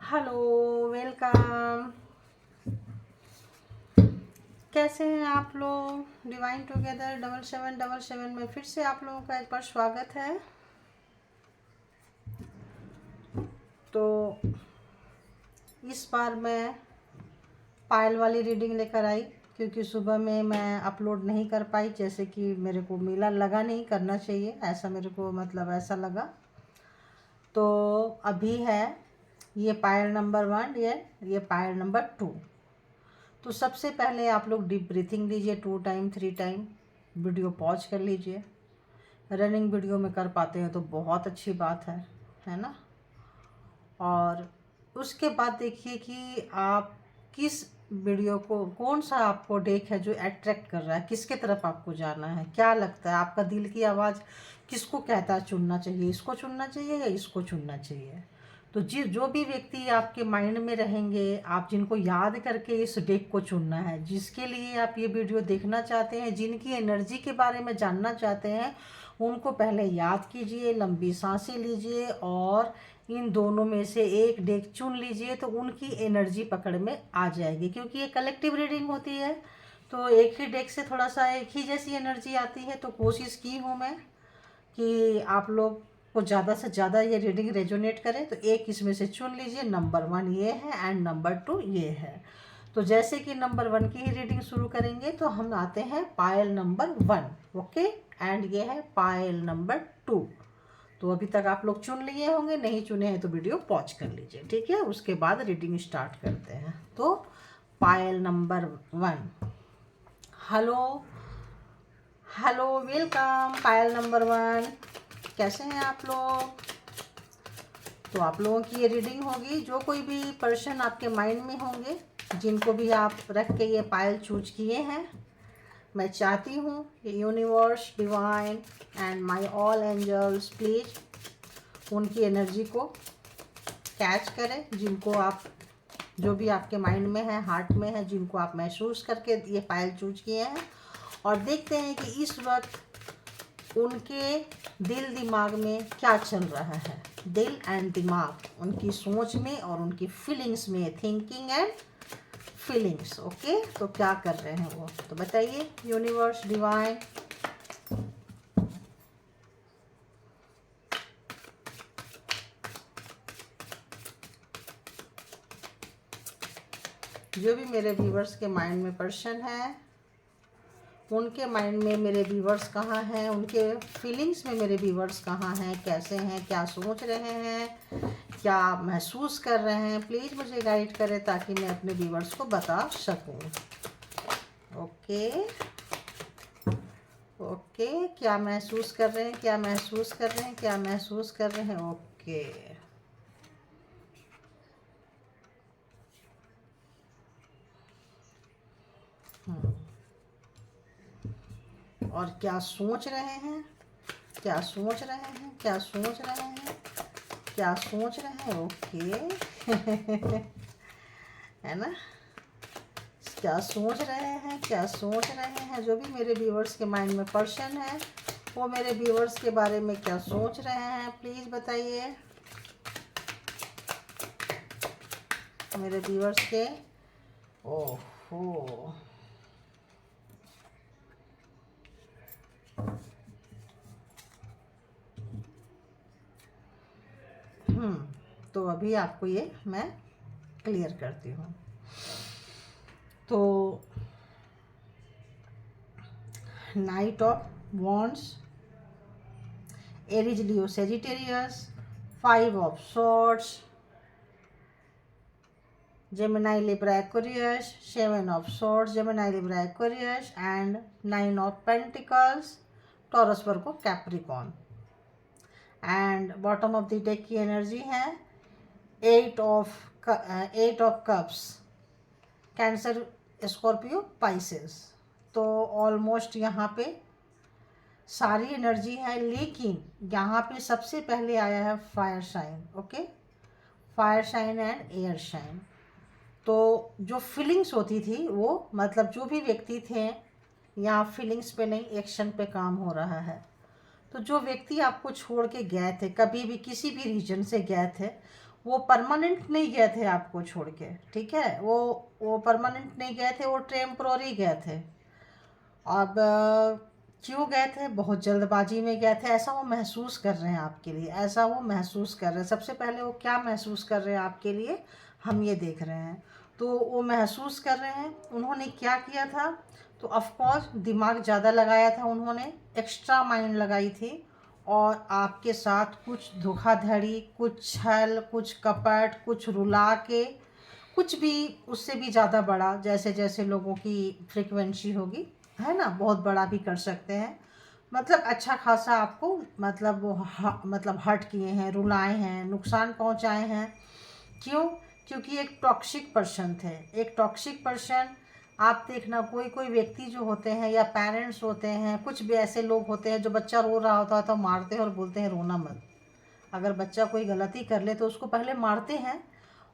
Hello, welcome. कैसे हैं आप लोग? डिवाइन टुगेदर 7777 में फिर से आप लोगों का एक बार स्वागत है। तो इस बार मैं पायल वाली रीडिंग लेकर आई, क्योंकि सुबह में मैं अपलोड नहीं कर पाई, जैसे कि मेरे को मिला, लगा नहीं करना चाहिए ऐसा, मेरे को मतलब ऐसा लगा। तो अभी है ये पायल नंबर 1, ये पायल नंबर 2। तो सबसे पहले आप लोग डीप ब्रीथिंग लीजिए 2 टाइम 3 टाइम, वीडियो पॉज कर लीजिए। रनिंग वीडियो में कर पाते हैं तो बहुत अच्छी बात है ना। और उसके बाद देखिए कि आप किस वीडियो को, कौन सा आपको डेक है जो अट्रैक्ट कर रहा है, किसके तरफ आपको जाना है, क्या लगता है आपका दिल की आवाज़ किसको कहता है चुनना चाहिए, इसको चुनना चाहिए या इसको चुनना चाहिए। तो जो भी व्यक्ति आपके माइंड में रहेंगे, आप जिनको याद करके इस डेक को चुनना है, जिसके लिए आप ये वीडियो देखना चाहते हैं, जिनकी एनर्जी के बारे में जानना चाहते हैं, उनको पहले याद कीजिए, लंबी सांसें लीजिए और इन दोनों में से एक डेक चुन लीजिए, तो उनकी एनर्जी पकड़ में आ जाएगी। क्योंकि ये कलेक्टिव रीडिंग होती है, तो एक ही डेक से थोड़ा सा एक ही जैसी एनर्जी आती है। तो कोशिश की हूँ मैं कि आप लोग को ज़्यादा से ज़्यादा ये रीडिंग रेजोनेट करे, तो एक इसमें से चुन लीजिए। नंबर 1 ये है एंड नंबर 2 ये है। तो जैसे कि नंबर 1 की ही रीडिंग शुरू करेंगे, तो हम आते हैं पायल नंबर 1, ओके। एंड ये है पायल नंबर 2। तो अभी तक आप लोग चुन लिए होंगे, नहीं चुने हैं तो वीडियो पॉज कर लीजिए, ठीक है। उसके बाद रीडिंग स्टार्ट करते हैं। तो pile number 1, hello hello, welcome pile number 1। कैसे हैं आप लोग? तो आप लोगों की ये रीडिंग होगी, जो कोई भी पर्सन आपके माइंड में होंगे, जिनको भी आप रख के ये पायल चूज किए हैं, मैं चाहती हूँ कि universe, divine and my all angels please उनकी एनर्जी को कैच करें, जिनको आप, जो भी आपके माइंड में है, हार्ट में है, जिनको आप महसूस करके ये पायल चूज किए हैं। और देखते हैं कि इस वक्त उनके दिल दिमाग में क्या चल रहा है। दिल एंड दिमाग, उनकी सोच में और उनकी फीलिंग्स में, थिंकिंग एंड फीलिंग्स, ओके। तो क्या कर रहे हैं वो, तो बताइए यूनिवर्स, डिवाइन। जो भी मेरे व्यूवर्स के माइंड में पर्सन है, उनके माइंड में मेरे व्यूवर्स कहाँ हैं, उनके फीलिंग्स में मेरे व्यूवर्स कहाँ हैं, कैसे हैं, क्या सोच रहे हैं, क्या महसूस कर रहे हैं, प्लीज़ मुझे गाइड करें ताकि मैं अपने व्यूवर्स को बता सकूं। ओके ओके, क्या महसूस कर रहे हैं, क्या महसूस कर रहे हैं, क्या महसूस कर रहे हैं, ओके। और क्या सोच रहे हैं, क्या सोच रहे हैं, क्या सोच रहे हैं, क्या सोच रहे हैं, ओके। है ना, क्या सोच रहे हैं, क्या सोच रहे हैं। जो भी मेरे व्यूवर्स के माइंड में पर्सन है, वो मेरे व्यूवर्स के बारे में क्या सोच रहे हैं, प्लीज़ बताइए मेरे व्यूवर्स के। ओहो, तो अभी आपको ये मैं क्लियर करती हूँ। तो night of wands, Aries, Leo, Sagittarius, 5 of swords, Gemini, Libra, Aquarius, 7 of swords, Gemini, Libra, Aquarius and 9 of pentacles, Taurus, Virgo, Capricorn. And bottom of the deck की एनर्जी है 8 of cups, cancer, Scorpio, Pisces. तो almost यहाँ पे सारी energy है, लेकिन यहाँ पे सबसे पहले आया है fire sign, okay. Fire sign and air sign. तो जो फीलिंग्स होती थी वो, मतलब जो भी व्यक्ति थे, यहाँ फीलिंग्स पे नहीं, एक्शन पे काम हो रहा है। तो जो व्यक्ति आपको छोड़ के गए थे, कभी भी किसी भी रीजन से गए थे, वो परमानेंट नहीं गए थे आपको छोड़ के, ठीक है, वो परमानेंट नहीं गए थे, वो टेम्पोररी गए थे। अब क्यों गए थे? बहुत जल्दबाजी में गए थे, ऐसा वो महसूस कर रहे हैं आपके लिए, ऐसा वो महसूस कर रहे हैं। सबसे पहले वो क्या महसूस कर रहे हैं आपके लिए, हम ये देख रहे हैं। तो वो महसूस कर रहे हैं, उन्होंने क्या किया था, तो ऑफकोर्स दिमाग ज़्यादा लगाया था उन्होंने, एक्स्ट्रा माइंड लगाई थी, और आपके साथ कुछ धोखाधड़ी, कुछ छल, कुछ कपट, कुछ रुला के, कुछ भी उससे भी ज़्यादा बड़ा, जैसे जैसे लोगों की फ्रीक्वेंसी होगी, है ना, बहुत बड़ा भी कर सकते हैं। मतलब अच्छा खासा आपको मतलब वो मतलब हर्ट किए हैं, रुलाए हैं, नुकसान पहुंचाए हैं। क्यों? क्योंकि एक टॉक्सिक पर्सन थे, एक टॉक्सिक पर्सन। आप देखना, कोई कोई व्यक्ति जो होते हैं या पेरेंट्स होते हैं, कुछ भी ऐसे लोग होते हैं जो बच्चा रो रहा होता है तो मारते हैं और बोलते हैं रोना मत। अगर बच्चा कोई गलती कर ले तो उसको पहले मारते हैं,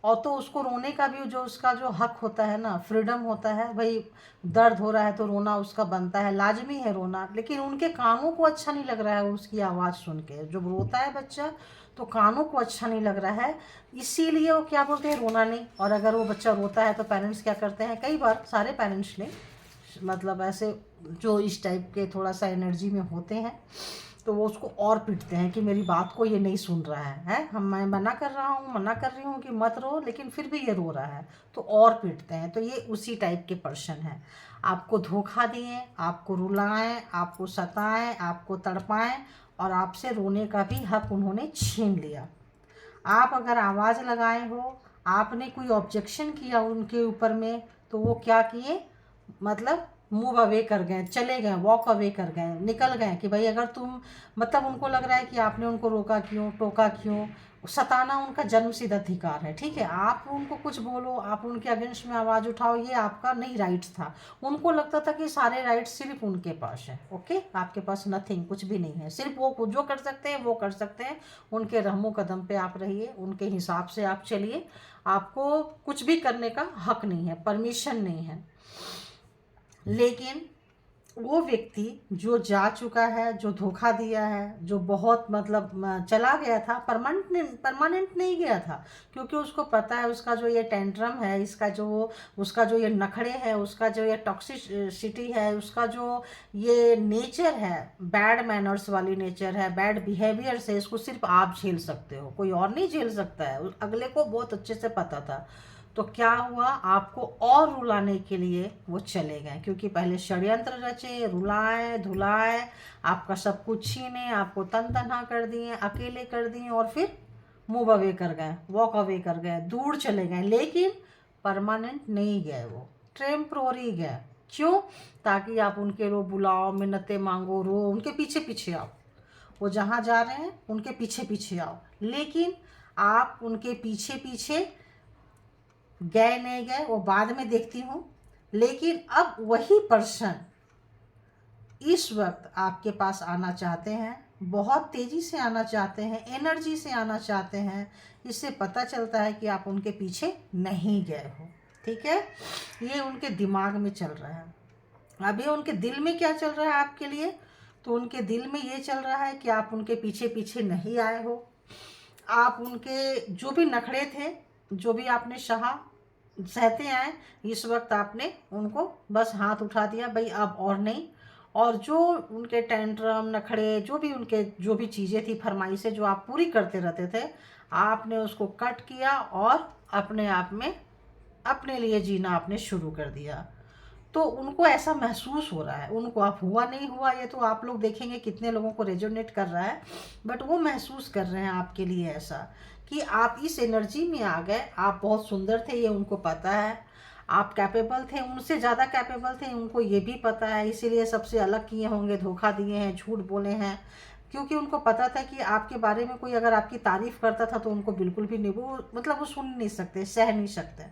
और तो उसको रोने का भी जो उसका जो हक होता है ना, फ्रीडम होता है भाई, दर्द हो रहा है तो रोना उसका बनता है, लाजमी है रोना। लेकिन उनके कानों को अच्छा नहीं लग रहा है उसकी आवाज़ सुन के, जब रोता है बच्चा तो कानों को अच्छा नहीं लग रहा है, इसीलिए वो क्या बोलते हैं, रोना नहीं। और अगर वो बच्चा रोता है तो पेरेंट्स क्या करते हैं, कई बार सारे पेरेंट्स ने, मतलब ऐसे जो इस टाइप के थोड़ा सा एनर्जी में होते हैं, तो वो उसको और पीटते हैं कि मेरी बात को ये नहीं सुन रहा है, मैं मना कर रहा हूँ, मना कर रही हूँ कि मत रो, लेकिन फिर भी ये रो रहा है, तो और पीटते हैं। तो ये उसी टाइप के पर्सन हैं, आपको धोखा दिए, आपको रुलाएं, आपको सताएं, आपको तड़पाएं, और आपसे रोने का भी हक उन्होंने छीन लिया। आप अगर आवाज़ लगाए हो, आपने कोई ऑब्जेक्शन किया उनके ऊपर में, तो वो क्या किए, मतलब मूव अवे कर गए, चले गए, वॉक अवे कर गए, निकल गए कि भाई अगर तुम, मतलब उनको लग रहा है कि आपने उनको रोका क्यों, टोका क्यों। सताना उनका जन्मसिद्ध अधिकार है, ठीक है, आप उनको कुछ बोलो, आप उनके अगेंस्ट में आवाज़ उठाओ, ये आपका नहीं राइट्स था। उनको लगता था कि सारे राइट्स सिर्फ उनके पास है, ओके, आपके पास नथिंग, कुछ भी नहीं है, सिर्फ वो जो कर सकते हैं वो कर सकते हैं। उनके रहमो कदम पे आप रहिए, उनके हिसाब से आप चलिए, आपको कुछ भी करने का हक नहीं है, परमिशन नहीं है। लेकिन वो व्यक्ति जो जा चुका है, जो धोखा दिया है, जो बहुत मतलब चला गया था, परमानेंट नहीं गया था, क्योंकि उसको पता है उसका जो ये टेंट्रम है, इसका जो उसका जो ये नखड़े है, उसका जो ये टॉक्सिसिटी है, उसका जो ये नेचर है, बैड मैनर्स वाली नेचर है, बैड बिहेवियर से, इसको सिर्फ आप झेल सकते हो, कोई और नहीं झेल सकता है। अगले को बहुत अच्छे से पता था। तो क्या हुआ, आपको और रुलाने के लिए वो चले गए, क्योंकि पहले षड्यंत्र रचे, रुलाए धुलाए, आपका सब कुछ छीने, आपको तन तनहा कर दिए, अकेले कर दिए, और फिर मूव अवे कर गए, वॉक अवे कर गए, दूर चले गए। लेकिन परमानेंट नहीं गए, वो टेम्प्रोरी गए। क्यों? ताकि आप उनके रो बुलाओ, मिन्नतें मांगो, रो, उनके पीछे पीछे आओ, वो जहाँ जा रहे हैं उनके पीछे पीछे आओ। लेकिन आप उनके पीछे पीछे गए नहीं गए वो बाद में देखती हूँ। लेकिन अब वही पर्सन इस वक्त आपके पास आना चाहते हैं, बहुत तेज़ी से आना चाहते हैं, एनर्जी से आना चाहते हैं। इससे पता चलता है कि आप उनके पीछे नहीं गए हो, ठीक है, ये उनके दिमाग में चल रहा है। अभी उनके दिल में क्या चल रहा है आपके लिए, तो उनके दिल में ये चल रहा है कि आप उनके पीछे पीछे नहीं आए हो, आप उनके जो भी नखड़े थे, जो भी आपने सहते आए, इस वक्त आपने उनको बस हाथ उठा दिया, भाई अब और नहीं। और जो उनके टेंट्रम, नखड़े, जो भी उनके जो भी चीज़ें थी, फरमाइशें जो आप पूरी करते रहते थे, आपने उसको कट किया और अपने आप में अपने लिए जीना आपने शुरू कर दिया। तो उनको ऐसा महसूस हो रहा है, उनको आप हुआ नहीं हुआ ये तो आप लोग देखेंगे कितने लोगों को रेजोनेट कर रहा है, बट वो महसूस कर रहे हैं आपके लिए ऐसा कि आप इस एनर्जी में आ गए। आप बहुत सुंदर थे, ये उनको पता है, आप कैपेबल थे, उनसे ज़्यादा कैपेबल थे, उनको ये भी पता है, इसीलिए सबसे अलग किए होंगे, धोखा दिए हैं, झूठ बोले हैं, क्योंकि उनको पता था कि आपके बारे में कोई अगर आपकी तारीफ़ करता था तो उनको बिल्कुल भी नहीं, वो मतलब वो सुन नहीं सकते, सह नहीं सकते।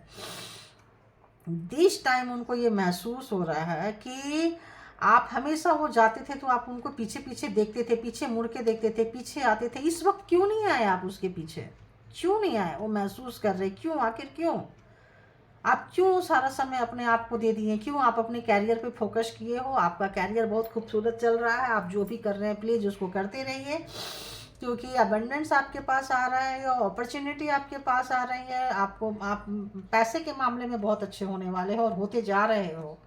दिस टाइम उनको ये महसूस हो रहा है कि आप हमेशा, वो जाते थे तो आप उनको पीछे पीछे देखते थे, पीछे मुड़ के देखते थे, पीछे आते थे, इस वक्त क्यों नहीं आए आप उसके पीछे, क्यों नहीं आए? वो महसूस कर रहे, क्यों, आखिर क्यों? आप क्यों सारा समय अपने आप को दे दिए, क्यों आप अपने कैरियर पे फोकस किए हो? आपका कैरियर बहुत खूबसूरत चल रहा है, आप जो भी कर रहे हैं प्लीज़ उसको करते रहिए। क्योंकि अबंडेंस आपके पास आ रहा है, अपॉर्चुनिटी आपके पास आ रही है, आप पैसे के मामले में बहुत अच्छे होने वाले हो और होते जा रहे हो,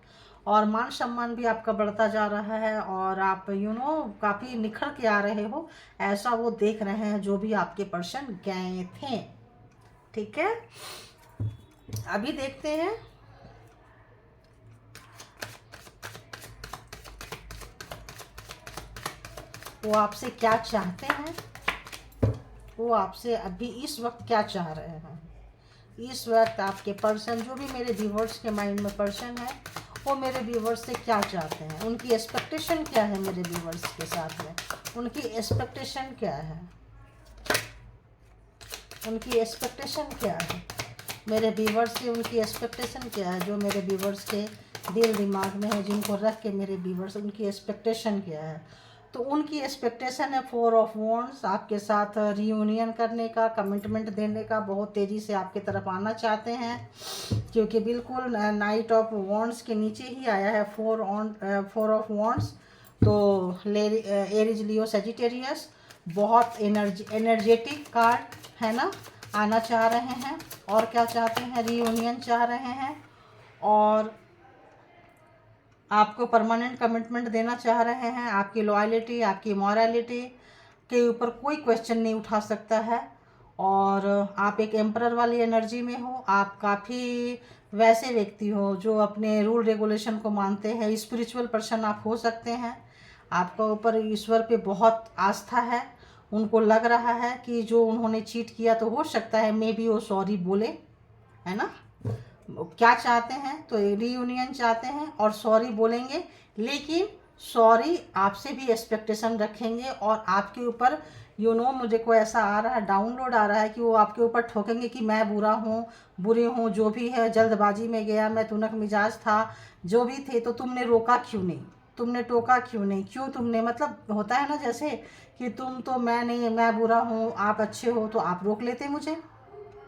और मान सम्मान भी आपका बढ़ता जा रहा है, और आप काफ़ी निखर के आ रहे हो, ऐसा वो देख रहे हैं जो भी आपके पर्सन गए थे। ठीक है, अभी देखते हैं वो आपसे क्या चाहते हैं, वो आपसे अभी इस वक्त क्या चाह रहे हैं। इस वक्त आपके पर्सन, जो भी मेरे व्यूवर्स के माइंड में पर्सन है, वो मेरे व्यूवर्स से क्या चाहते हैं, उनकी एक्सपेक्टेशन क्या है मेरे व्यूवर्स के साथ में, उनकी एक्सपेक्टेशन क्या है, उनकी एक्सपेक्टेशन क्या है मेरे व्यूवर्स से, उनकी एक्सपेक्टेशन क्या है, जो मेरे व्यूवर्स के दिल दिमाग में है, जिनको रख के मेरे व्यूवर्स, उनकी एक्सपेक्टेशन क्या है। तो उनकी एक्सपेक्टेशन है 4 ऑफ वॉन्ड्स, आपके साथ रियूनियन करने का, कमिटमेंट देने का, बहुत तेज़ी से आपके तरफ आना चाहते हैं, क्योंकि बिल्कुल नाइट ऑफ वॉन्ड्स के नीचे ही आया है 4 ऑफ वॉन्ड्स। तो एरीज लियो सेजिटेरियस, बहुत एनर्जेटिक कार्ड है ना, आना चाह रहे हैं, और क्या चाहते हैं, रियूनियन चाह रहे हैं, और आपको परमानेंट कमिटमेंट देना चाह रहे हैं। आपकी लॉयल्टी, आपकी मॉरलिटी के ऊपर कोई क्वेश्चन नहीं उठा सकता है, और आप एक एम्परर वाली एनर्जी में हो। आप काफ़ी वैसे व्यक्ति हो जो अपने रूल रेगुलेशन को मानते हैं, स्पिरिचुअल पर्सन आप हो सकते हैं। आपका ऊपर ईश्वर पे बहुत आस्था है, उनको लग रहा है कि जो उन्होंने चीट किया, तो हो सकता है मे बी वो सॉरी बोले, है ना। क्या चाहते हैं, तो रीयूनियन चाहते हैं और सॉरी बोलेंगे, लेकिन सॉरी आपसे भी एक्सपेक्टेशन रखेंगे, और आपके ऊपर मुझे को ऐसा आ रहा है, डाउनलोड आ रहा है कि वो आपके ऊपर ठोकेंगे कि मैं बुरा हूँ, बुरी हूँ, जो भी है, जल्दबाजी में गया, मैं तुनक मिजाज था, जो भी थे, तो तुमने रोका क्यों नहीं, तुमने टोका क्यों नहीं, क्यों तुमने, मतलब होता है ना जैसे कि तुम तो, मैं नहीं, मैं बुरा हूँ, आप अच्छे हो, तो आप रोक लेते मुझे,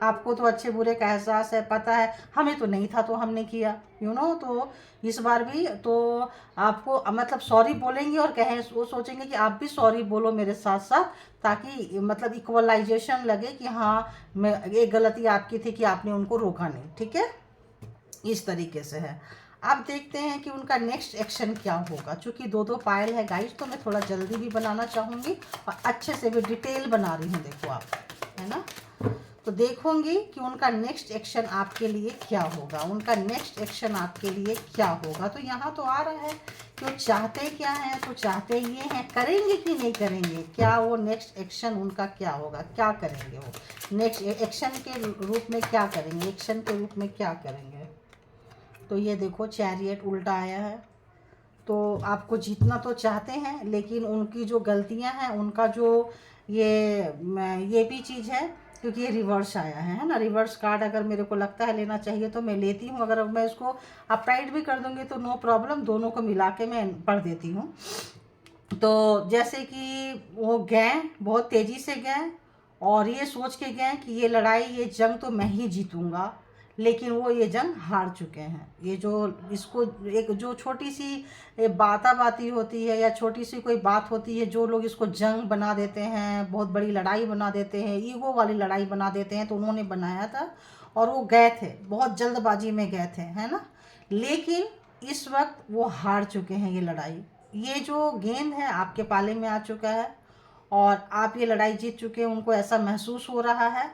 आपको तो अच्छे बुरे का एहसास है, पता है, हमें तो नहीं था तो हमने किया, तो इस बार भी तो आपको मतलब सॉरी बोलेंगे, और कहें, वो सोचेंगे कि आप भी सॉरी बोलो मेरे साथ साथ, ताकि मतलब इक्वलाइजेशन लगे कि हाँ, मैं, एक गलती आपकी थी कि आपने उनको रोका नहीं। ठीक है, इस तरीके से है। अब देखते हैं कि उनका नेक्स्ट एक्शन क्या होगा। चूँकि 2 पायल है गाइस, तो मैं थोड़ा जल्दी भी बनाना चाहूँगी, और अच्छे से भी डिटेल बना रही हूँ, देखो आप, है ना। तो देखूंगी कि उनका नेक्स्ट एक्शन आपके लिए क्या होगा, उनका नेक्स्ट एक्शन आपके लिए क्या होगा। तो यहाँ तो आ रहा है कि वो चाहते क्या हैं, तो चाहते ये हैं, करेंगे कि नहीं करेंगे, क्या वो नेक्स्ट एक्शन उनका क्या होगा, क्या करेंगे वो नेक्स्ट एक्शन के रूप में, क्या करेंगे, एक्शन के रूप में क्या करेंगे। तो ये देखो, चैरियट उल्टा आया है, तो आपको जीतना तो चाहते हैं, लेकिन उनकी जो गलतियां हैं, उनका जो ये भी चीज़ है, क्योंकि ये रिवर्स आया है ना। रिवर्स कार्ड अगर मेरे को लगता है लेना चाहिए तो मैं लेती हूँ, अगर मैं इसको अपराइट भी कर दूँगी तो नो प्रॉब्लम, दोनों को मिला के मैं पढ़ देती हूँ। तो जैसे कि वो गए, बहुत तेज़ी से गए, और ये सोच के गए कि ये लड़ाई, ये जंग तो मैं ही जीतूँगा, लेकिन वो ये जंग हार चुके हैं। ये जो इसको एक जो छोटी सी बाती होती है, या छोटी सी कोई बात होती है, जो लोग इसको जंग बना देते हैं, बहुत बड़ी लड़ाई बना देते हैं, ईगो वाली लड़ाई बना देते हैं, तो उन्होंने बनाया था, और वो गए थे, बहुत जल्दबाजी में गए थे, है ना। लेकिन इस वक्त वो हार चुके हैं ये लड़ाई। ये जो गेंद है आपके पाले में आ चुका है, और आप ये लड़ाई जीत चुके हैं, उनको ऐसा महसूस हो रहा है,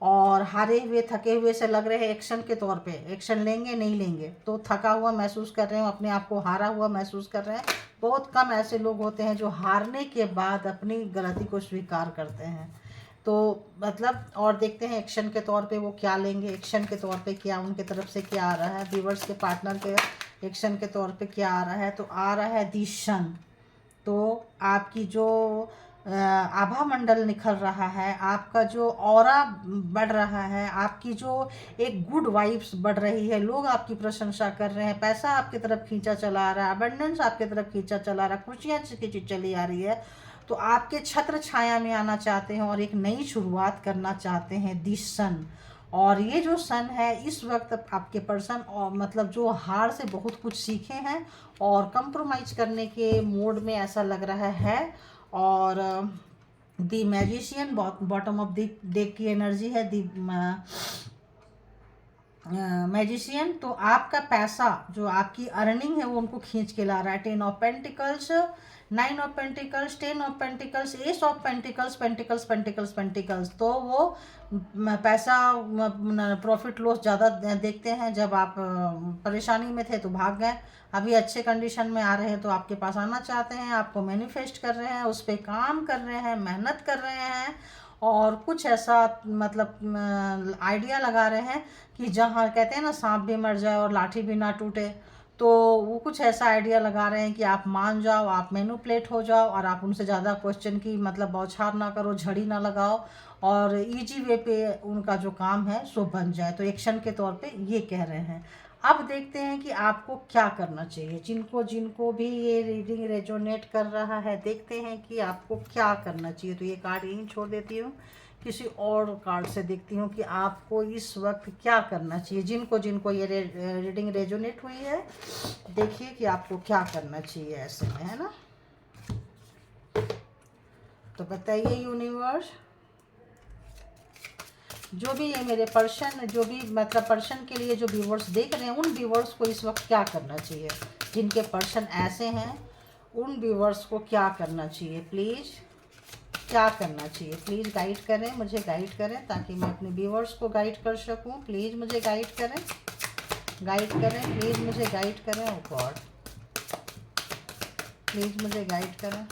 और हारे हुए, थके हुए से लग रहे हैं एक्शन के तौर पे, एक्शन लेंगे नहीं लेंगे, तो थका हुआ महसूस कर रहे हो, अपने आप को हारा हुआ महसूस कर रहे हैं। बहुत कम ऐसे लोग होते हैं जो हारने के बाद अपनी गलती को स्वीकार करते हैं। तो मतलब, और देखते हैं एक्शन के तौर पे वो क्या लेंगे, एक्शन के तौर पे क्या उनके तरफ से क्या आ रहा है, व्यूअर्स के पार्टनर के एक्शन के तौर पे क्या आ रहा है। तो आ रहा है दी सन। तो आपकी जो आभा मंडल निखर रहा है, आपका जो ऑरा बढ़ रहा है, आपकी जो एक गुड वाइब्स बढ़ रही है, लोग आपकी प्रशंसा कर रहे हैं, पैसा आपकी तरफ खींचा चला आ रहा है, अबंडेंस आपकी तरफ खींचा चला आ रहा है, खुशियाँ खींची चली आ रही है। तो आपके छत्र छाया में आना चाहते हैं और एक नई शुरुआत करना चाहते हैं, दिस सन। और ये जो सन है, इस वक्त आपके पर्सन, और मतलब जो हार से बहुत कुछ सीखे हैं और कंप्रोमाइज़ करने के मोड में ऐसा लग रहा है। और the magician bottom of the deck की एनर्जी है दी मैजिशियन। तो आपका पैसा जो आपकी अर्निंग है वो उनको खींच के ला रहा है। 10 of pentacles, 9 of pentacles, 10 of pentacles, S of pentacles, pentacles pentacles pentacles. तो वो पैसा प्रॉफिट लॉस ज़्यादा देखते हैं। जब आप परेशानी में थे तो भाग गए, अभी अच्छे कंडीशन में आ रहे हैं तो आपके पास आना चाहते हैं, आपको मैनिफेस्ट कर रहे हैं, उस पर काम कर रहे हैं, मेहनत कर रहे हैं, और कुछ ऐसा मतलब आइडिया लगा रहे हैं कि जहाँ कहते हैं ना सांप भी मर जाए और लाठी भी ना टूटे, तो वो कुछ ऐसा आइडिया लगा रहे हैं कि आप मान जाओ, आप मैनिपुलेट हो जाओ, और आप उनसे ज़्यादा क्वेश्चन की मतलब बौछार ना करो, झड़ी ना लगाओ, और इजी वे पे उनका जो काम है सो बन जाए। तो एक्शन के तौर पे ये कह रहे हैं। अब देखते हैं कि आपको क्या करना चाहिए। जिनको जिनको भी ये रीडिंग रेजोनेट कर रहा है, देखते हैं कि आपको क्या करना चाहिए। तो ये कार्ड यहीं छोड़ देती हूँ, किसी और कार्ड से देखती हूँ कि आपको इस वक्त क्या करना चाहिए। जिनको जिनको ये रीडिंग रेजोनेट हुई है, देखिए कि आपको क्या करना चाहिए ऐसे में, है ना। तो बताइए यूनिवर्स, जो भी ये मेरे पर्सन, जो भी मतलब पर्सन के लिए जो व्यूवर्स देख रहे हैं, उन व्यूवर्स को इस वक्त क्या करना चाहिए। जिनके पर्सन ऐसे हैं, उन व्यूवर्स को क्या करना चाहिए, प्लीज़ क्या करना चाहिए। प्लीज़ गाइड करें, मुझे गाइड करें, ताकि मैं अपने व्यूवर्स को गाइड कर सकूं। प्लीज़ मुझे गाइड करें, गाइड करें, प्लीज़ मुझे गाइड करें। ओ गॉड, प्लीज़ मुझे गाइड करें।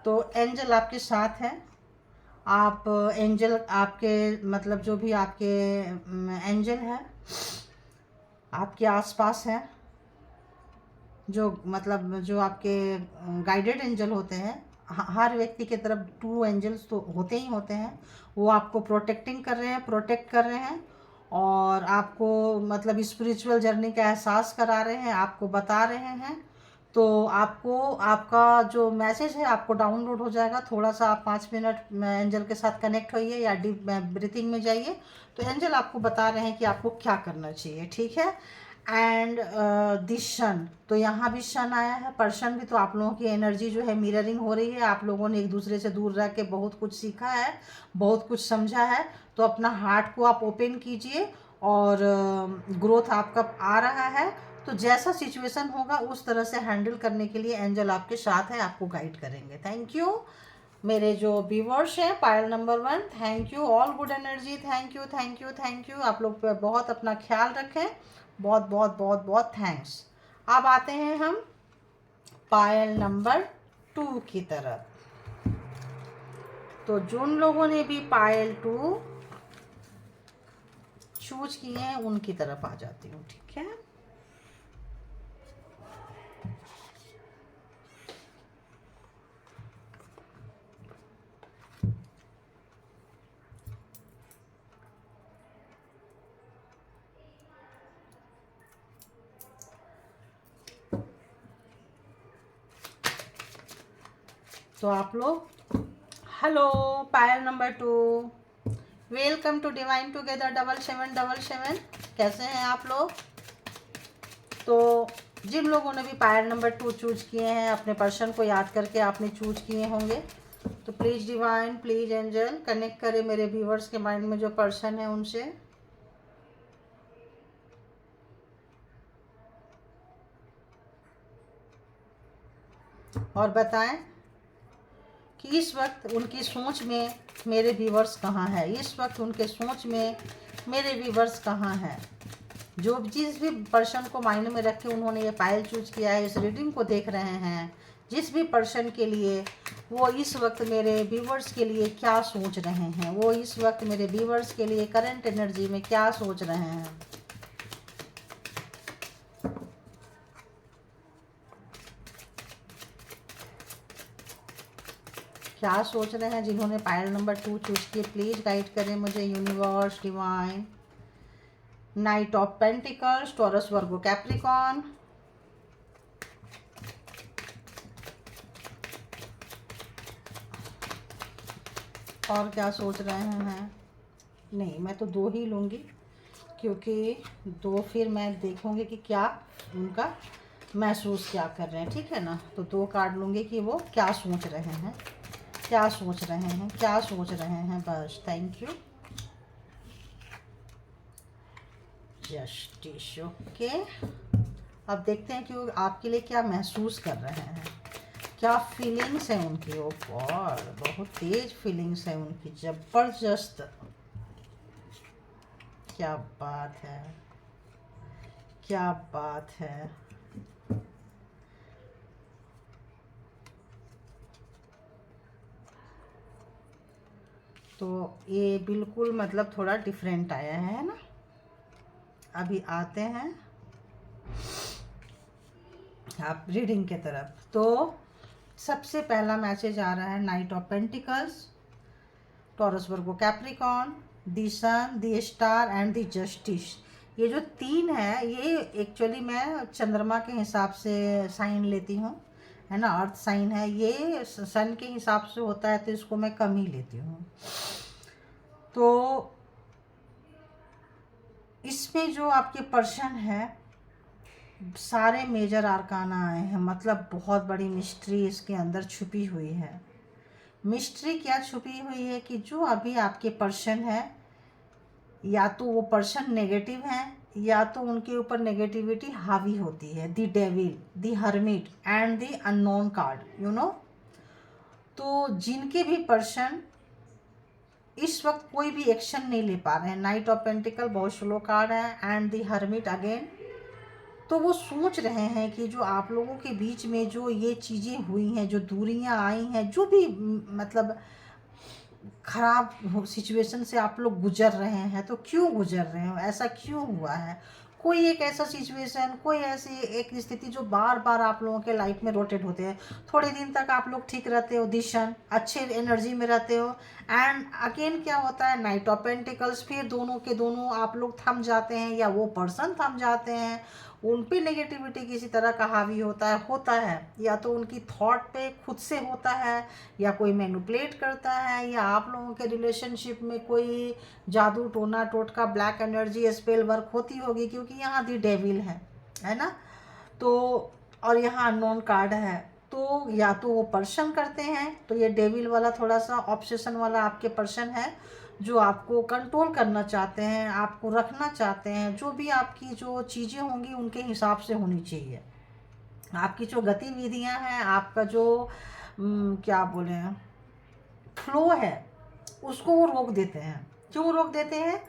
तो एंजल आपके साथ है। आप एंजल, आपके मतलब जो भी आपके एंजल है आपके आसपास है, जो मतलब जो आपके गाइडेड एंजल होते हैं। हर व्यक्ति की तरफ 2 एंजल्स तो होते ही होते हैं। वो आपको प्रोटेक्टिंग कर रहे हैं, प्रोटेक्ट कर रहे हैं, और आपको मतलब स्पिरिचुअल जर्नी का एहसास करा रहे हैं, आपको बता रहे हैं। तो आपको आपका जो मैसेज है आपको डाउनलोड हो जाएगा। थोड़ा सा आप 5 मिनट एंजल के साथ कनेक्ट होइए या डीप ब्रीथिंग में जाइए, तो एंजल आपको बता रहे हैं कि आपको क्या करना चाहिए, ठीक है। एंड दिस सन, तो यहाँ भी सन आया है। पर्सन भी, तो आप लोगों की एनर्जी जो है मिररिंग हो रही है। आप लोगों ने एक दूसरे से दूर रह के बहुत कुछ सीखा है, बहुत कुछ समझा है। तो अपना हार्ट को आप ओपन कीजिए, और ग्रोथ आपका आ रहा है। तो जैसा सिचुएशन होगा उस तरह से हैंडल करने के लिए एंजल आपके साथ है, आपको गाइड करेंगे। थैंक यू मेरे जो व्यूवर्स हैं, pile number 1, thank you, all good energy, thank you thank you thank you. आप लोग बहुत अपना ख्याल रखें, बहुत बहुत बहुत बहुत थैंक्स। अब आते हैं हम पायल नंबर 2 की तरफ। तो जिन लोगों ने भी पायल 2 चूज किए हैं उनकी तरफ आ जाती हूँ, ठीक है। तो आप लोग, hello Payal number 2, welcome to divine together 7777। कैसे हैं आप लोग। तो जिन लोगों ने भी पायल नंबर 2 चूज किए हैं, अपने पर्सन को याद करके आपने चूज किए होंगे, तो please divine, please angel connect करें मेरे व्यूवर्स के माइंड में जो पर्सन है उनसे, और बताएं कि इस वक्त उनकी सोच में मेरे व्यूवर्स कहाँ है। इस वक्त उनके सोच में मेरे व्यूवर्स कहाँ हैं। जो जिस भी पर्सन को मायने में रख के उन्होंने ये पायल चूज किया है, इस रीडिंग को देख रहे हैं, जिस भी पर्सन के लिए, वो इस वक्त मेरे व्यूवर्स के लिए क्या सोच रहे हैं। वो इस वक्त मेरे व्यूवर्स के लिए करंट एनर्जी में क्या सोच रहे हैं। क्या सोच रहे हैं जिन्होंने पायल नंबर 2 चूज किए। प्लीज़ गाइड करें मुझे universe, divine. Night of pentacles, Taurus, Virgo, Capricorn. और क्या सोच रहे हैं। नहीं, मैं तो 2 ही लूँगी, क्योंकि दो फिर मैं देखूँगी कि क्या उनका महसूस क्या कर रहे हैं, ठीक है ना। तो दो कार्ड लूँगी कि वो क्या सोच रहे हैं, क्या सोच रहे हैं, क्या सोच रहे हैं, बस। Thank you. Justice, okay. अब देखते हैं कि वो आपके लिए क्या महसूस कर रहे हैं, क्या फीलिंग्स है उनकी। ओ गॉड, बहुत तेज फीलिंग्स है उनकी, जबरदस्त। क्या बात है, क्या बात है। तो ये बिल्कुल मतलब थोड़ा डिफरेंट आया है ना। अभी आते हैं आप रीडिंग के तरफ। तो सबसे पहला मैसेज आ रहा है knight of pentacles, Taurus Virgo Capricorn, the sun, the star and the justice. ये जो तीन है ये एक्चुअली मैं चंद्रमा के हिसाब से साइन लेती हूँ, है ना। अर्थ साइन है ये, सन के हिसाब से होता है तो इसको मैं कम ही लेती हूँ। तो इसमें जो आपके पर्सन है सारे मेजर आर्काना आए हैं, मतलब बहुत बड़ी मिस्ट्री इसके अंदर छुपी हुई है। मिस्ट्री क्या छुपी हुई है कि जो अभी आपके पर्सन है, या तो वो पर्सन नेगेटिव है या तो उनके ऊपर नेगेटिविटी हावी होती है। The devil, the hermit and the unknown card, you know. तो जिनके भी पर्सन इस वक्त कोई भी एक्शन नहीं ले पा रहे हैं, नाइट ऑफ पेंटिकल बहुत स्लो कार्ड है एंड द हर्मिट अगेन, तो वो सोच रहे हैं कि जो आप लोगों के बीच में जो ये चीज़ें हुई हैं, जो दूरियां आई हैं, जो भी मतलब खराब सिचुएशन से आप लोग गुजर रहे हैं, तो क्यों गुजर रहे हो, ऐसा क्यों हुआ है। कोई एक ऐसा सिचुएशन, कोई ऐसी एक स्थिति जो बार बार आप लोगों के लाइफ में रोटेट होते हैं। थोड़े दिन तक आप लोग ठीक रहते हो, दिशन अच्छे एनर्जी में रहते हो, एंड अगेन क्या होता है नाइट ऑफ पेंटिकल्स, फिर दोनों के दोनों आप लोग थम जाते हैं या वो पर्सन थम जाते हैं। उन पे नेगेटिविटी किसी तरह का हावी होता है, या तो उनकी थॉट पे खुद से होता है, या कोई मैनिपुलेट करता है, या आप लोगों के रिलेशनशिप में कोई जादू टोना टोटका ब्लैक एनर्जी स्पेल वर्क होती होगी, क्योंकि यहाँ दी डेविल है ना। तो और यहाँ अननोन कार्ड है, तो या तो वो पर्सन करते हैं, तो ये डेविल वाला थोड़ा सा ऑब्सेशन वाला आपके पर्सन है, जो आपको कंट्रोल करना चाहते हैं, आपको रखना चाहते हैं। जो भी आपकी जो चीज़ें होंगी उनके हिसाब से होनी चाहिए। आपकी जो गतिविधियां हैं, आपका जो क्या बोले फ्लो है, उसको वो रोक देते हैं। क्यों रोक देते हैं?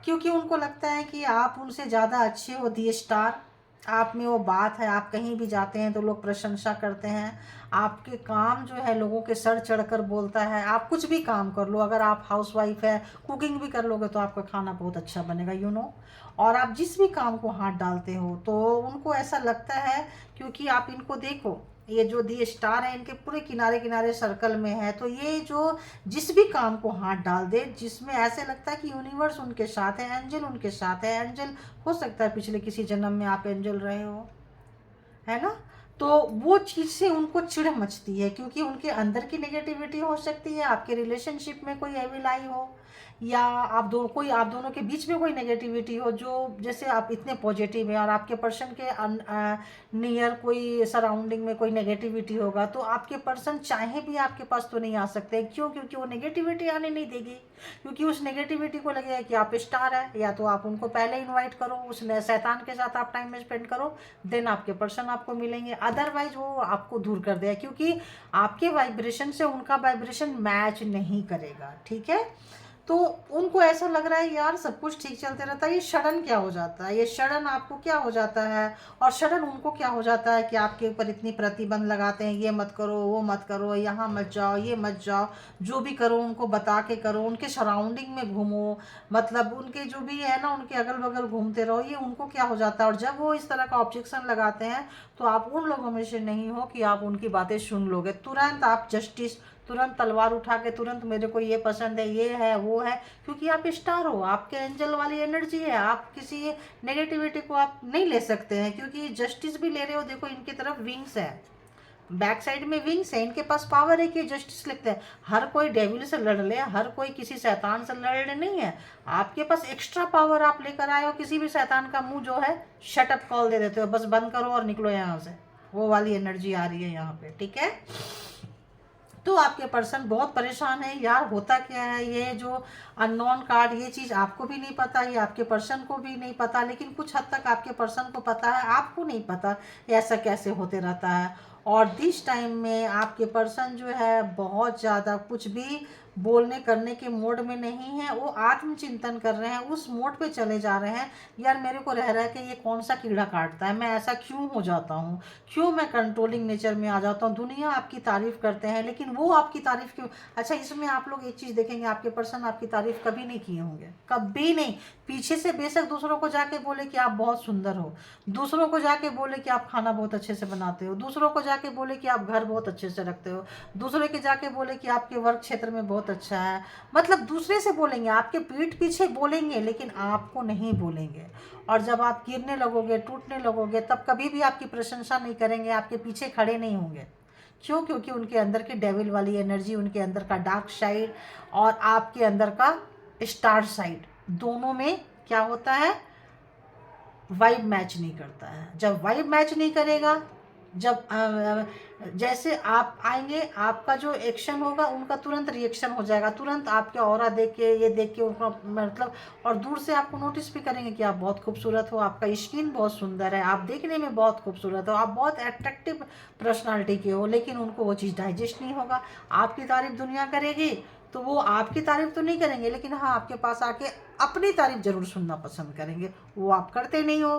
क्योंकि उनको लगता है कि आप उनसे ज़्यादा अच्छे हो। दी स्टार, आप में वो बात है, आप कहीं भी जाते हैं तो लोग प्रशंसा करते हैं। आपके काम जो है लोगों के सर चढ़कर बोलता है। आप कुछ भी काम कर लो, अगर आप हाउसवाइफ है, कुकिंग भी कर लोगे तो आपका खाना बहुत अच्छा बनेगा, यू नो। और आप जिस भी काम को हाथ डालते हो तो उनको ऐसा लगता है, क्योंकि आप इनको देखो, ये जो दी स्टार है इनके पूरे किनारे किनारे सर्कल में है, तो ये जो जिस भी काम को हाथ डाल दे जिसमें ऐसे लगता है कि यूनिवर्स उनके साथ है, एंजल उनके साथ है। एंजल हो सकता है पिछले किसी जन्म में आप एंजल रहे हो, है ना। तो वो चीज़ से उनको चिढ़ मचती है, क्योंकि उनके अंदर की नेगेटिविटी हो सकती है, आपके रिलेशनशिप में कोई एविल आई हो, या आप दोनों के बीच में कोई नेगेटिविटी हो। जो जैसे आप इतने पॉजिटिव हैं और आपके पर्सन के नियर कोई सराउंडिंग में कोई नेगेटिविटी होगा, तो आपके पर्सन चाहे भी आपके पास तो नहीं आ सकते। क्यों? क्योंकि वो नेगेटिविटी आने नहीं देगी, क्योंकि उस नेगेटिविटी को लगेगा कि आप स्टार है, या तो आप उनको पहले इन्वाइट करो, उस शैतान के साथ आप टाइम स्पेंड करो, देन आपके पर्सन आपको मिलेंगे। अदरवाइज वो आपको दूर कर देगा, क्योंकि आपके वाइब्रेशन से उनका वाइब्रेशन मैच नहीं करेगा, ठीक है। तो उनको ऐसा लग रहा है यार सब कुछ ठीक चलते रहता है, ये सडन क्या हो जाता है, ये सडन आपको क्या हो जाता है, और सडन उनको क्या हो जाता है कि आपके ऊपर इतनी प्रतिबंध लगाते हैं, ये मत करो, वो मत करो, यहाँ मत जाओ, ये मत जाओ। जो भी करो उनको बता के करो, उनके सराउंडिंग में घूमो, मतलब उनके जो भी है ना उनके अगल बगल घूमते रहो। ये उनको क्या हो जाता है, और जब वो इस तरह का ऑब्जेक्शन लगाते हैं तो आप उन लोगों में से नहीं हो कि आप उनकी बातें सुन लोगे। तुरंत आप जस्टिस, तुरंत तलवार उठा के, तुरंत मेरे को ये पसंद है, ये है, वो है, क्योंकि आप स्टार हो, आपके एंजल वाली एनर्जी है। आप किसी नेगेटिविटी को आप नहीं ले सकते हैं, क्योंकि जस्टिस भी ले रहे हो, देखो इनकी तरफ विंग्स है, बैक साइड में विंग्स है, इनके पास पावर है कि जस्टिस लिखते हैं। हर कोई डेविल से लड़ ले, हर कोई किसी शैतान से लड़ नहीं है। आपके पास एक्स्ट्रा पावर आप लेकर आए हो, किसी भी शैतान का मुंह जो है शट अप कॉल दे देते हो, बस बंद करो और निकलो यहाँ से। वो वाली एनर्जी आ रही है यहाँ पे, ठीक है। तो आपके पर्सन बहुत परेशान है यार, होता क्या है, ये जो अननोन कार्ड, ये चीज़ आपको भी नहीं पता, ये आपके पर्सन को भी नहीं पता, लेकिन कुछ हद तक आपके पर्सन को पता है, आपको नहीं पता ऐसा कैसे होते रहता है। और दिस टाइम में आपके पर्सन जो है बहुत ज़्यादा कुछ भी बोलने करने के मोड में नहीं है, वो आत्मचिंतन कर रहे हैं, उस मोड पे चले जा रहे हैं। यार मेरे को रह रहा है कि ये कौन सा कीड़ा काटता है, मैं ऐसा क्यों हो जाता हूँ, क्यों मैं कंट्रोलिंग नेचर में आ जाता हूँ। दुनिया आपकी तारीफ़ करते हैं लेकिन वो आपकी तारीफ़ क्यों। अच्छा, इसमें आप लोग एक चीज़ देखेंगे, आपके पर्सन आपकी तारीफ़ कभी नहीं किए होंगे, कभी नहीं। पीछे से बेशक दूसरों को जाके बोले कि आप बहुत सुंदर हो, दूसरों को जाके बोले कि आप खाना बहुत अच्छे से बनाते हो, दूसरों को जाके बोले कि आप घर बहुत अच्छे से रखते हो, दूसरे के जाके बोले कि आपके वर्क क्षेत्र में बहुत अच्छा है। मतलब दूसरे से बोलेंगे, आपके पीठ पीछे बोलेंगे, लेकिन आपको नहीं बोलेंगे। और जब आप गिरने लगोगे, टूटने लगोगे, तब कभी भी आपकी प्रशंसा नहीं करेंगे, आपके पीछे खड़े नहीं होंगे। क्यों? क्योंकि उनके अंदर की डेविल वाली एनर्जी, उनके अंदर का डार्क साइड और आपके अंदर का स्टार साइड, दोनों में क्या होता है, वाइब मैच नहीं करता है। जब वाइब मैच नहीं करेगा, जब जैसे आप आएंगे, आपका जो एक्शन होगा उनका तुरंत रिएक्शन हो जाएगा, तुरंत आपके ऑरा देख के, ये देख के उनका मतलब, और दूर से आपको नोटिस भी करेंगे कि आप बहुत खूबसूरत हो, आपका स्किन बहुत सुंदर है, आप देखने में बहुत खूबसूरत हो, आप बहुत अट्रैक्टिव पर्सनालिटी के हो, लेकिन उनको वो चीज़ डाइजेस्ट नहीं होगा। आपकी तारीफ दुनिया करेगी तो वो आपकी तारीफ तो नहीं करेंगे, लेकिन हाँ आपके पास आके अपनी तारीफ जरूर सुनना पसंद करेंगे, वो आप करते नहीं हो।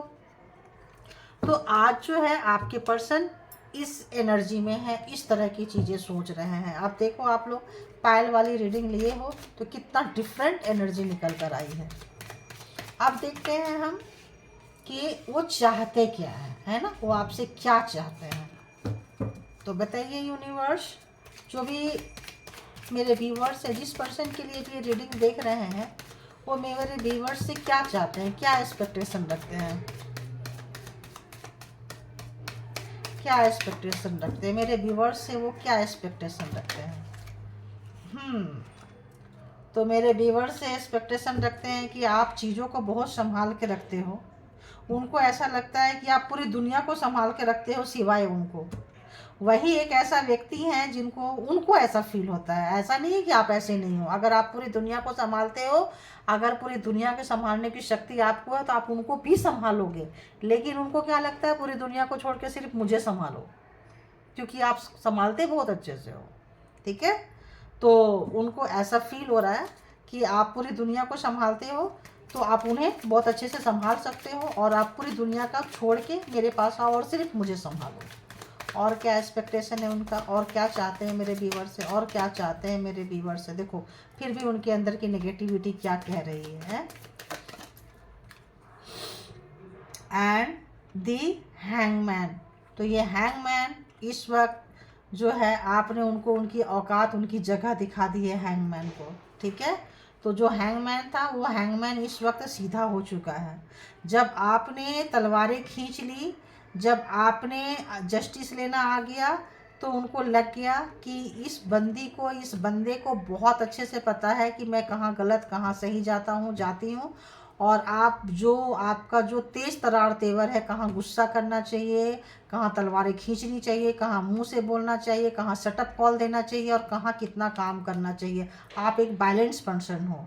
तो आज जो है आपके पर्सन इस एनर्जी में है, इस तरह की चीज़ें सोच रहे हैं। अब देखो, आप लोग पायल वाली रीडिंग लिए हो तो कितना डिफरेंट एनर्जी निकल कर आई है। अब देखते हैं हम कि वो चाहते क्या है ना, वो आपसे क्या चाहते हैं। तो बताइए यूनिवर्स, जो भी मेरे व्यूवर्स है, जिस पर्सन के लिए भी रीडिंग देख रहे हैं, वो मेरे व्यूवर्स से क्या चाहते हैं, क्या एक्सपेक्टेशन रखते हैं, क्या एक्सपेक्टेशन रखते हैं मेरे व्यूवर्स से, वो क्या एक्सपेक्टेशन रखते हैं। तो मेरे व्यूवर्स से एक्सपेक्टेशन रखते हैं कि आप चीज़ों को बहुत संभाल के रखते हो। उनको ऐसा लगता है कि आप पूरी दुनिया को संभाल के रखते हो सिवाय उनको। वही एक ऐसा व्यक्ति है जिनको, उनको ऐसा फील होता है। ऐसा नहीं है कि आप ऐसे नहीं हो, अगर आप पूरी दुनिया को संभालते हो, अगर पूरी दुनिया के संभालने की शक्ति आपको है तो आप उनको भी संभालोगे, लेकिन उनको क्या लगता है, पूरी दुनिया को छोड़ के सिर्फ मुझे संभालो, क्योंकि आप संभालते बहुत अच्छे से हो, ठीक है। तो उनको ऐसा फील हो रहा है कि आप पूरी दुनिया को संभालते हो, तो आप उन्हें बहुत अच्छे से संभाल सकते हो, और आप पूरी दुनिया का छोड़ के मेरे पास आओ और सिर्फ मुझे संभालो। और क्या एक्सपेक्टेशन है उनका, और क्या चाहते हैं मेरे व्यूवर से, और क्या चाहते हैं मेरे व्यूवर से। देखो फिर भी उनके अंदर की नेगेटिविटी क्या कह रही है। एंड दी हैंगमैन, तो ये हैंगमैन इस वक्त जो है, आपने उनको उनकी औकात, उनकी जगह दिखा दी है हैंगमैन को, ठीक है। तो जो हैंगमैन था, वो हैंगमैन इस वक्त सीधा हो चुका है। जब आपने तलवारें खींच ली, जब आपने जस्टिस लेना आ गया, तो उनको लग गया कि इस बंदी को, इस बंदे को बहुत अच्छे से पता है कि मैं कहाँ गलत कहाँ सही जाती हूँ। और आप जो, आपका जो तेज़ तरार तेवर है, कहाँ गुस्सा करना चाहिए, कहाँ तलवारें खींचनी चाहिए, कहाँ मुंह से बोलना चाहिए, कहाँ शटअप कॉल देना चाहिए, और कहाँ कितना काम करना चाहिए। आप एक बैलेंस पर्सन हो।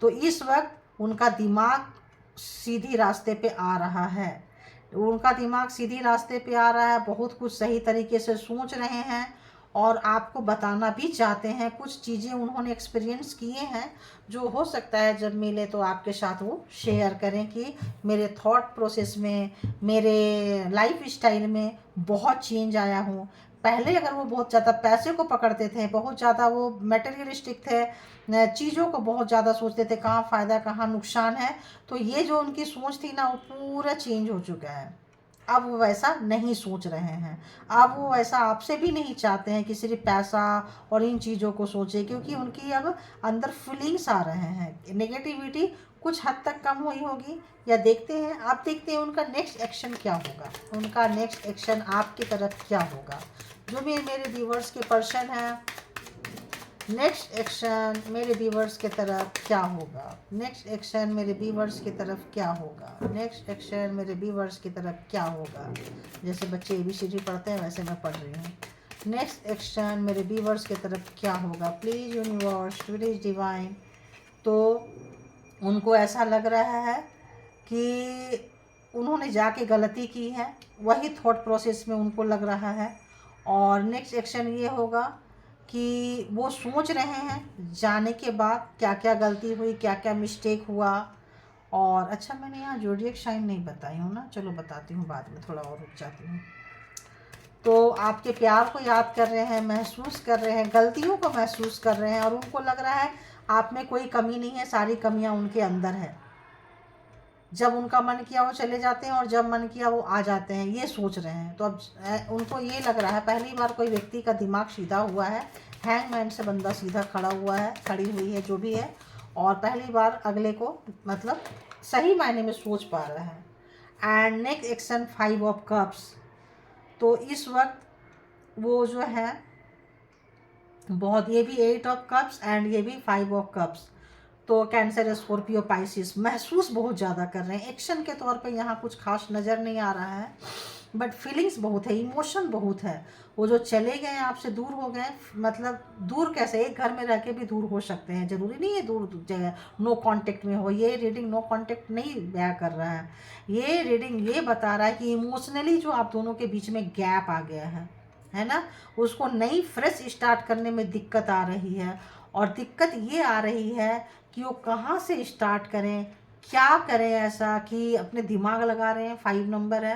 तो इस वक्त उनका दिमाग सीधी रास्ते पे आ रहा है, उनका दिमाग सीधी रास्ते पे आ रहा है, बहुत कुछ सही तरीके से सोच रहे हैं, और आपको बताना भी चाहते हैं। कुछ चीज़ें उन्होंने एक्सपीरियंस किए हैं, जो हो सकता है जब मिले तो आपके साथ वो शेयर करें कि मेरे थॉट प्रोसेस में, मेरे लाइफ स्टाइल में बहुत चेंज आया हूँ। पहले अगर वो बहुत ज़्यादा पैसे को पकड़ते थे, बहुत ज़्यादा वो मटेरियलिस्टिक थे, चीज़ों को बहुत ज़्यादा सोचते थे, कहाँ फ़ायदा कहाँ नुकसान है, तो ये जो उनकी सोच थी ना, वो पूरा चेंज हो चुका है। अब वो वैसा नहीं सोच रहे हैं, अब वो वैसा आपसे भी नहीं चाहते हैं कि सिर्फ पैसा और इन चीज़ों को सोचे, क्योंकि उनकी अब अंदर फीलिंग्स आ रहे हैं। नेगेटिविटी कुछ हद तक कम हुई होगी, या देखते हैं, आप देखते हैं उनका नेक्स्ट एक्शन क्या होगा, उनका नेक्स्ट एक्शन आपकी तरफ क्या होगा। जो भी मेरे व्यूवर्स के पर्सन हैं, नेक्स्ट एक्शन मेरे व्यूवर्स के तरफ क्या होगा, नेक्स्ट एक्शन मेरे व्यूवर्स की तरफ क्या होगा, नेक्स्ट एक्शन मेरे व्यूवर्स की तरफ क्या होगा। जैसे बच्चे ABCD पढ़ते हैं वैसे मैं पढ़ रही हूँ। नेक्स्ट एक्शन मेरे व्यूवर्स की तरफ क्या होगा, प्लीज़ यूनिवर्स, प्लीज़ डिवाइन। तो उनको ऐसा लग रहा है कि उन्होंने जाके गलती की है, वही थॉट प्रोसेस में उनको लग रहा है। और नेक्स्ट एक्शन ये होगा कि वो सोच रहे हैं जाने के बाद क्या क्या गलती हुई, क्या क्या मिस्टेक हुआ। और अच्छा, मैंने यहाँ ज़ोडिएक साइन नहीं बताई हूँ ना, चलो बताती हूँ बाद में, थोड़ा और रुक जाती हूँ। तो आपके प्यार को याद कर रहे हैं, महसूस कर रहे हैं, गलतियों को महसूस कर रहे हैं, और उनको लग रहा है आप में कोई कमी नहीं है, सारी कमियां उनके अंदर है। जब उनका मन किया वो चले जाते हैं और जब मन किया वो आ जाते हैं, ये सोच रहे हैं। तो अब उनको ये लग रहा है पहली बार कोई व्यक्ति का दिमाग सीधा हुआ है, हैंगमैन से बंदा सीधा खड़ा हुआ है, खड़ी हुई है जो भी है, और पहली बार अगले को मतलब सही मायने में सोच पा रहा है। And next action 5 of cups. तो इस वक्त वो जो है बहुत, ये भी 8 ऑफ कप्स एंड ये भी 5 ऑफ कप्स। तो कैंसर, स्कॉर्पियो, पाइसिस महसूस बहुत ज़्यादा कर रहे हैं। एक्शन के तौर पे यहाँ कुछ खास नज़र नहीं आ रहा है, बट फीलिंग्स बहुत है, इमोशन बहुत है। वो जो चले गए आपसे दूर हो गए, मतलब दूर कैसे, एक घर में रह के भी दूर हो सकते हैं, ज़रूरी नहीं है दूर जगह नो कांटेक्ट में हो। ये रीडिंग नो कांटेक्ट नहीं बयां कर रहा है, ये रीडिंग ये बता रहा है कि इमोशनली जो आप दोनों के बीच में गैप आ गया है ना, उसको नई फ्रेश स्टार्ट करने में दिक्कत आ रही है। और दिक्कत ये आ रही है कि वो कहाँ से स्टार्ट करें, क्या करें ऐसा कि अपने दिमाग लगा रहे हैं, 5 नंबर है,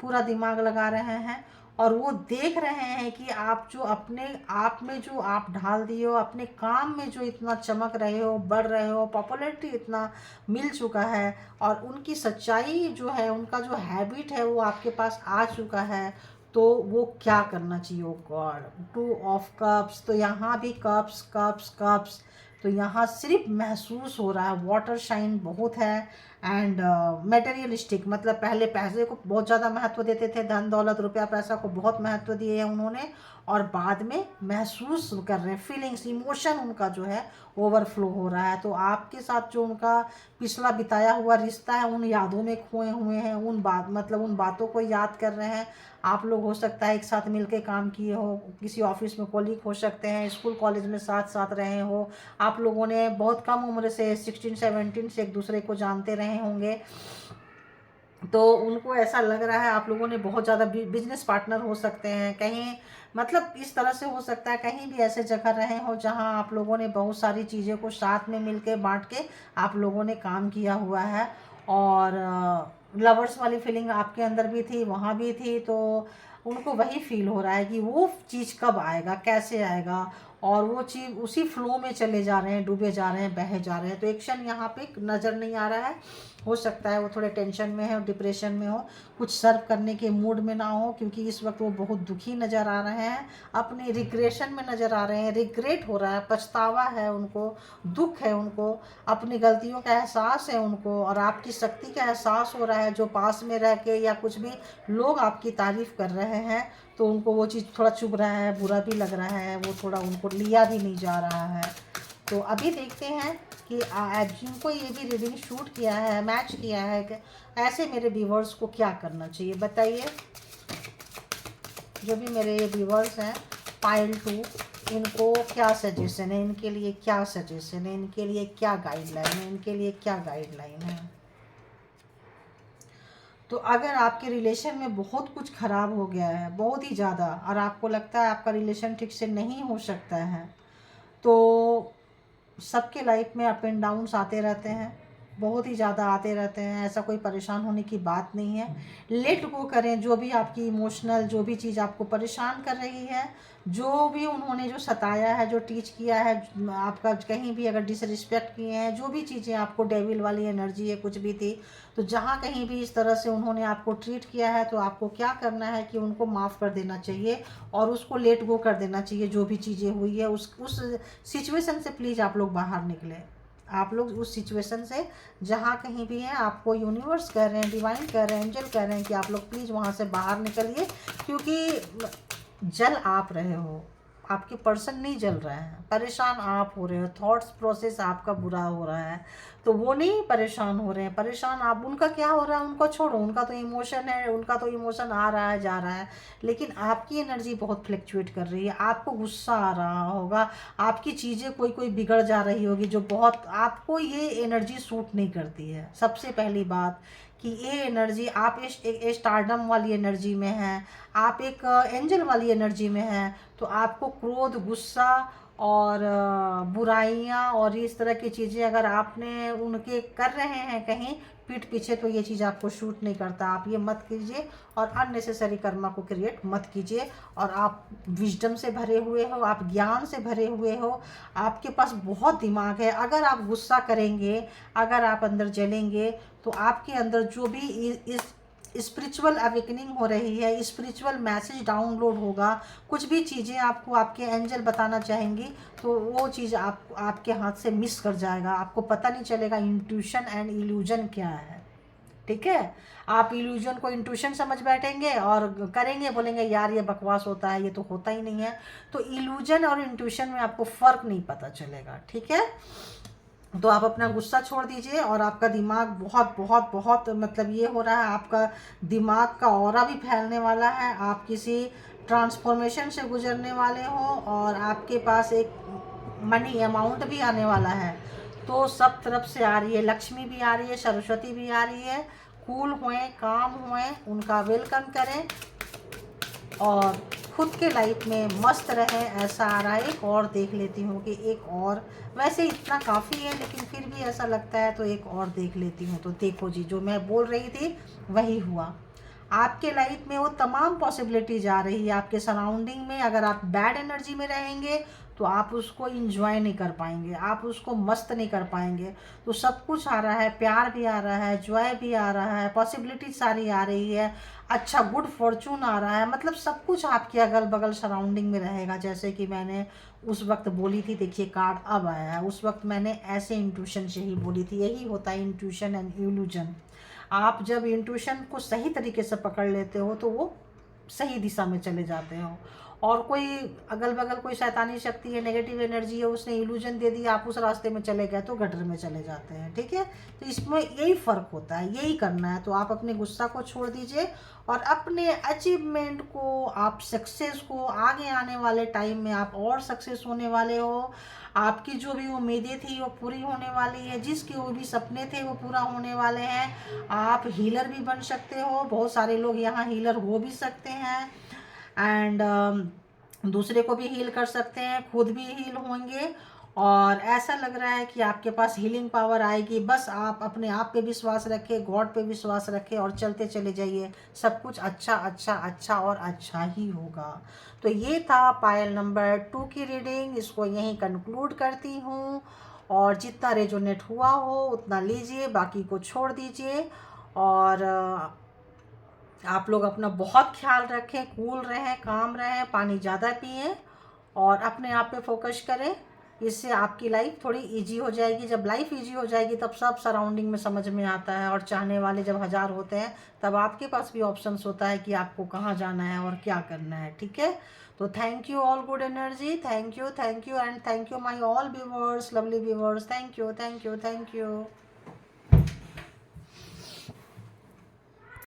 पूरा दिमाग लगा रहे हैं। और वो देख रहे हैं कि आप जो अपने आप में जो आप ढाल दिए हो, अपने काम में जो इतना चमक रहे हो, बढ़ रहे हो, पॉपुलैरिटी इतना मिल चुका है, और उनकी सच्चाई जो है, उनका जो हैबिट है वो आपके पास आ चुका है। तो वो क्या करना चाहिए, ओ गॉड। 2 of cups. तो यहाँ भी कप्स कप्स कप्स। तो यहाँ सिर्फ महसूस हो रहा है, वाटर शाइन बहुत है। एंड मटेरियलिस्टिक, मतलब पहले पैसे को बहुत ज़्यादा महत्व देते थे, धन दौलत रुपया पैसा को बहुत महत्व दिए है उन्होंने, और बाद में महसूस कर रहे हैं, फीलिंग्स, इमोशन उनका जो है ओवरफ्लो हो रहा है। तो आपके साथ जो उनका पिछला बिताया हुआ रिश्ता है, उन यादों में खोए हुए हैं, उन बात मतलब उन बातों को याद कर रहे हैं। आप लोग हो सकता है एक साथ मिलके काम किए हो, किसी ऑफिस में कोलीग हो सकते हैं, स्कूल कॉलेज में साथ साथ रहे हो, आप लोगों ने बहुत कम उम्र से 16-17 से एक दूसरे को जानते रहे होंगे। तो उनको ऐसा लग रहा है आप लोगों ने बहुत ज़्यादा बिजनेस पार्टनर हो सकते हैं कहीं, मतलब इस तरह से हो सकता है कहीं भी ऐसे जगह रहे हो जहां आप लोगों ने बहुत सारी चीज़ें को साथ में मिलके बांट के आप लोगों ने काम किया हुआ है। और लवर्स वाली फीलिंग आपके अंदर भी थी, वहाँ भी थी। तो उनको वही फील हो रहा है कि वो चीज़ कब आएगा, कैसे आएगा, और वो चीज़ उसी फ्लो में चले जा रहे हैं, डूबे जा रहे हैं, बहे जा रहे हैं। तो एक्शन यहाँ पे नज़र नहीं आ रहा है। हो सकता है वो थोड़े टेंशन में है और डिप्रेशन में हो, कुछ सर्व करने के मूड में ना हो, क्योंकि इस वक्त वो बहुत दुखी नज़र आ रहे हैं, अपनी रिग्रेशन में नज़र आ रहे हैं, रिग्रेट हो रहा है, पछतावा है उनको, दुख है उनको, अपनी गलतियों का एहसास है उनको, और आपकी शक्ति का एहसास हो रहा है। जो पास में रह के या कुछ भी लोग आपकी तारीफ़ कर रहे हैं तो उनको वो चीज़ थोड़ा चुभ रहा है, बुरा भी लग रहा है, वो थोड़ा उनको लिया भी नहीं जा रहा है। तो अभी देखते हैं कि जिनको ये भी रीडिंग शूट किया है, मैच किया है, कि ऐसे मेरे व्यूवर्स को क्या करना चाहिए बताइए। जो भी मेरे ये व्यूवर्स हैं पाइल 2, इनको क्या सजेशन है, इनके लिए क्या सजेशन है, इनके लिए क्या गाइडलाइन है, इनके लिए क्या गाइडलाइन है। तो अगर आपके रिलेशन में बहुत कुछ ख़राब हो गया है, बहुत ही ज़्यादा, और आपको लगता है आपका रिलेशन ठीक से नहीं हो सकता है, तो सबके लाइफ में अप एंड डाउन्स आते रहते हैं, बहुत ही ज़्यादा आते रहते हैं, ऐसा कोई परेशान होने की बात नहीं है। लेट गो करें जो भी आपकी इमोशनल, जो भी चीज़ आपको परेशान कर रही है, जो भी उन्होंने जो सताया है, जो टीच किया है, आपका कहीं भी अगर डिसरिस्पेक्ट किए हैं, जो भी चीज़ें आपको डेविल वाली एनर्जी है कुछ भी थी, तो जहाँ कहीं भी इस तरह से उन्होंने आपको ट्रीट किया है, तो आपको क्या करना है कि उनको माफ़ कर देना चाहिए और उसको लेट गो कर देना चाहिए। जो भी चीज़ें हुई है उस सिचुएशन से प्लीज़ आप लोग बाहर निकले। आप लोग उस सिचुएशन से जहाँ कहीं भी हैं, आपको यूनिवर्स कह रहे हैं, डिवाइन कह रहे हैं, एंजल कह रहे हैं कि आप लोग प्लीज़ वहाँ से बाहर निकलिए, क्योंकि जल आप रहे हो, आपके पर्सन नहीं जल रहा है, परेशान आप हो रहे हो, थॉट्स प्रोसेस आपका बुरा हो रहा है, तो वो नहीं परेशान हो रहे हैं, परेशान आप, उनका क्या हो रहा है उनको छोड़ो, उनका तो इमोशन है, उनका तो इमोशन आ रहा है जा रहा है, लेकिन आपकी एनर्जी बहुत फ्लक्चुएट कर रही है, आपको गुस्सा आ रहा होगा, आपकी चीज़ें कोई कोई बिगड़ जा रही होगी, जो बहुत आपको ये एनर्जी सूट नहीं करती है। सबसे पहली बात कि ये एनर्जी आप एक स्टारडम वाली एनर्जी में हैं, आप एक एंजल वाली एनर्जी में हैं, तो आपको क्रोध, गुस्सा और बुराइयां और इस तरह की चीज़ें अगर आपने उनके कर रहे हैं कहीं पीठ पीछे, तो ये चीज़ आपको शूट नहीं करता। आप ये मत कीजिए और अननेसेसरी कर्मा को क्रिएट मत कीजिए। और आप विजडम से भरे हुए हो, आप ज्ञान से भरे हुए हो, आपके पास बहुत दिमाग है। अगर आप गुस्सा करेंगे, अगर आप अंदर जलेंगे, तो आपके अंदर जो भी इस स्पिरिचुअल अवेकनिंग हो रही है, स्पिरिचुअल मैसेज डाउनलोड होगा, कुछ भी चीज़ें आपको आपके एंजल बताना चाहेंगी, तो वो चीज़ आपके हाथ से मिस कर जाएगा, आपको पता नहीं चलेगा इंट्यूशन एंड इल्यूजन क्या है। ठीक है, आप इल्यूजन को इंट्यूशन समझ बैठेंगे और करेंगे, बोलेंगे यार ये बकवास होता है, ये तो होता ही नहीं है। तो इल्यूजन और इंट्यूशन में आपको फ़र्क नहीं पता चलेगा। ठीक है, तो आप अपना गुस्सा छोड़ दीजिए और आपका दिमाग बहुत बहुत बहुत मतलब ये हो रहा है, आपका दिमाग का ऑरा भी फैलने वाला है, आप किसी ट्रांसफॉर्मेशन से गुजरने वाले हो और आपके पास एक मनी अमाउंट भी आने वाला है। तो सब तरफ से आ रही है, लक्ष्मी भी आ रही है, सरस्वती भी आ रही है। कूल हुए, काम हुए, उनका वेलकम करें और खुद के लाइफ में मस्त रहे, ऐसा आ रहा है। एक और देख लेती हूँ कि एक और, वैसे इतना काफ़ी है लेकिन फिर भी ऐसा लगता है तो एक और देख लेती हूँ। तो देखो जी, जो मैं बोल रही थी वही हुआ। आपके लाइफ में वो तमाम पॉसिबिलिटीज आ रही है आपके सराउंडिंग में। अगर आप बैड एनर्जी में रहेंगे तो आप उसको इंजॉय नहीं कर पाएंगे, आप उसको मस्त नहीं कर पाएंगे। तो सब कुछ आ रहा है, प्यार भी आ रहा है, जॉय भी आ रहा है, पॉसिबिलिटी सारी आ रही है, अच्छा गुड फॉर्चून आ रहा है, मतलब सब कुछ आपके अगल बगल सराउंडिंग में रहेगा। जैसे कि मैंने उस वक्त बोली थी, देखिए कार्ड अब आया है, उस वक्त मैंने ऐसे इंट्यूशन से ही बोली थी। यही होता है इंट्यूशन एंड इल्यूजन। आप जब इंट्यूशन को सही तरीके से पकड़ लेते हो तो वो सही दिशा में चले जाते हो। और कोई अगल बगल कोई शैतानी शक्ति है, नेगेटिव एनर्जी है, उसने इल्यूजन दे दिया, आप उस रास्ते में चले गए तो गटर में चले जाते हैं। ठीक है, तो इसमें यही फ़र्क होता है, यही करना है। तो आप अपने गुस्सा को छोड़ दीजिए और अपने अचीवमेंट को, आप सक्सेस को, आगे आने वाले टाइम में आप और सक्सेस होने वाले हो। आपकी जो भी उम्मीदें थी वो पूरी होने वाली है, जिसके वो भी सपने थे वो पूरा होने वाले हैं। आप हीलर भी बन सकते हो, बहुत सारे लोग यहाँ हीलर हो भी सकते हैं एंड दूसरे को भी हील कर सकते हैं, खुद भी हील होंगे। और ऐसा लग रहा है कि आपके पास हीलिंग पावर आएगी। बस आप अपने आप पे विश्वास रखें, गॉड पे विश्वास रखें और चलते चले जाइए। सब कुछ अच्छा अच्छा अच्छा और अच्छा ही होगा। तो ये था पायल नंबर 2 की रीडिंग, इसको यहीं कंक्लूड करती हूँ। और जितना रेजोनेट हुआ हो उतना लीजिए, बाकी को छोड़ दीजिए। और आप लोग अपना बहुत ख्याल रखें, कूल रहें, काम रहें, पानी ज़्यादा पिएं और अपने आप पे फोकस करें। इससे आपकी लाइफ थोड़ी इजी हो जाएगी। जब लाइफ इजी हो जाएगी तब सब सराउंडिंग में समझ में आता है। और चाहने वाले जब 1000 होते हैं तब आपके पास भी ऑप्शंस होता है कि आपको कहाँ जाना है और क्या करना है। ठीक है, तो thank you all good energy, thank you and thank you my all viewers, lovely viewers, thank you thank you thank you.